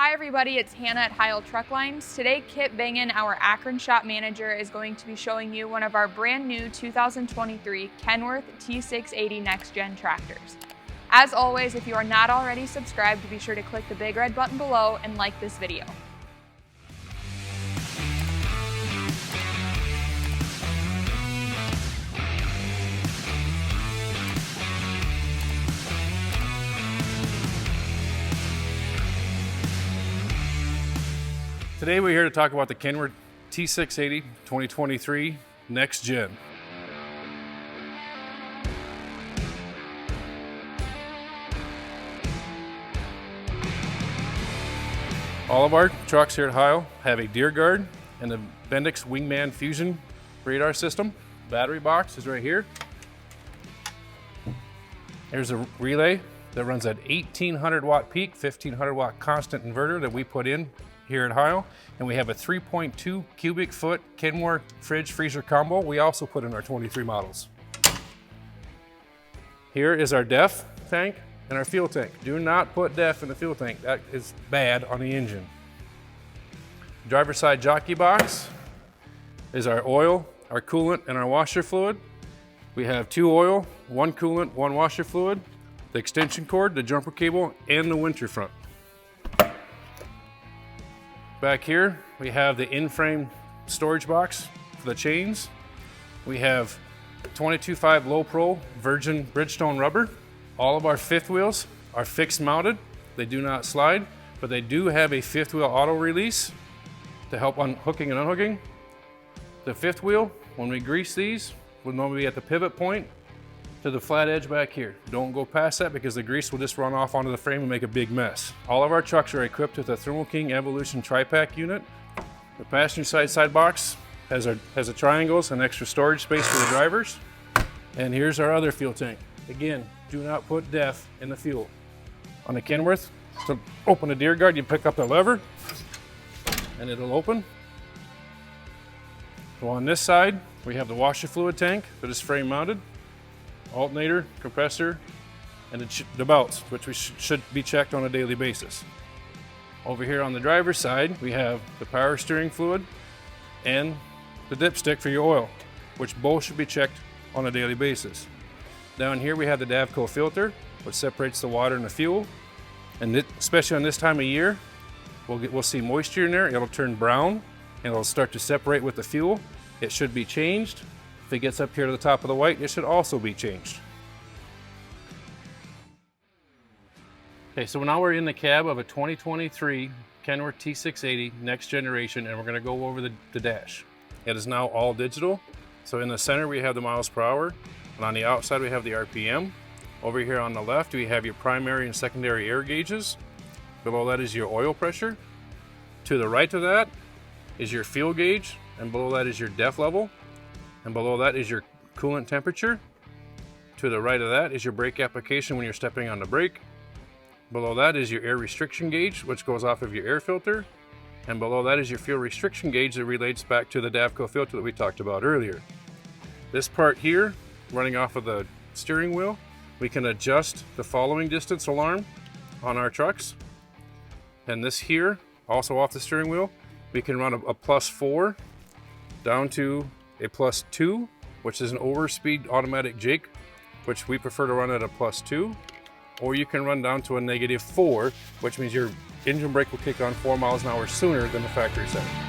Hi everybody, it's Hannah at Heyl Truck Lines. Today, Kip Bingen, our Akron shop manager, is going to be showing you one of our brand new 2023 Kenworth T680 Next Gen tractors. As always, if you are not already subscribed, be sure to click the big red button below and like this video. Today we're here to talk about the Kenworth T680 2023 Next Gen. All of our trucks here at Heyl have a deer guard and the Bendix Wingman Fusion radar system. Battery box is right here. There's a relay that runs at 1800 watt peak, 1500 watt constant inverter that we put in here at Heyl, and we have a 3.2 cubic foot Kenworth fridge freezer combo we also put in our 23 models. Here is our DEF tank and our fuel tank. Do not put DEF in the fuel tank. That is bad on the engine. Driver's side jockey box is our oil, our coolant, and our washer fluid. We have 2 oil, 1 coolant, 1 washer fluid, the extension cord, the jumper cable, and the winter front. Back here, we have the in-frame storage box for the chains. We have 22.5 low pro virgin Bridgestone rubber. All of our fifth wheels are fixed mounted. They do not slide, but they do have a fifth wheel auto release to help on hooking and unhooking. The fifth wheel, when we grease these, will normally be at the pivot point to the flat edge back here. Don't go past that because the grease will just run off onto the frame and make a big mess. All of our trucks are equipped with a Thermo King Evolution TriPac unit. The passenger side box has the triangles and extra storage space for the drivers. And here's our other fuel tank. Again, do not put DEF in the fuel. On the Kenworth, to open the deer guard, you pick up the lever and it'll open. So on this side, we have the washer fluid tank that is frame mounted, alternator, compressor, and the belts, which we should be checked on a daily basis. Over here on the driver's side, we have the power steering fluid and the dipstick for your oil, which both should be checked on a daily basis. Down here we have the Davco filter, which separates the water and the fuel. And especially on this time of year, we'll see moisture in there. It'll turn brown and it'll start to separate with the fuel. It should be changed. If it gets up here to the top of the white, it should also be changed. Okay, so now we're in the cab of a 2023 Kenworth T680 Next Generation, and we're gonna go over the dash. It is now all digital. So in the center, we have the miles per hour, and on the outside, we have the RPM. Over here on the left, we have your primary and secondary air gauges. Below that is your oil pressure. To the right of that is your fuel gauge, and below that is your DEF level. And below that is your coolant temperature. To the right of that is your brake application when you're stepping on the brake. Below that is your air restriction gauge, which goes off of your air filter. And below that is your fuel restriction gauge that relates back to the Davco filter that we talked about earlier. This part here, running off of the steering wheel, we can adjust the following distance alarm on our trucks. And this here, also off the steering wheel, we can run a +4 down to a +2, which is an overspeed automatic jake, which we prefer to run at a +2, or you can run down to a -4, which means your engine brake will kick on 4 miles an hour sooner than the factory setting.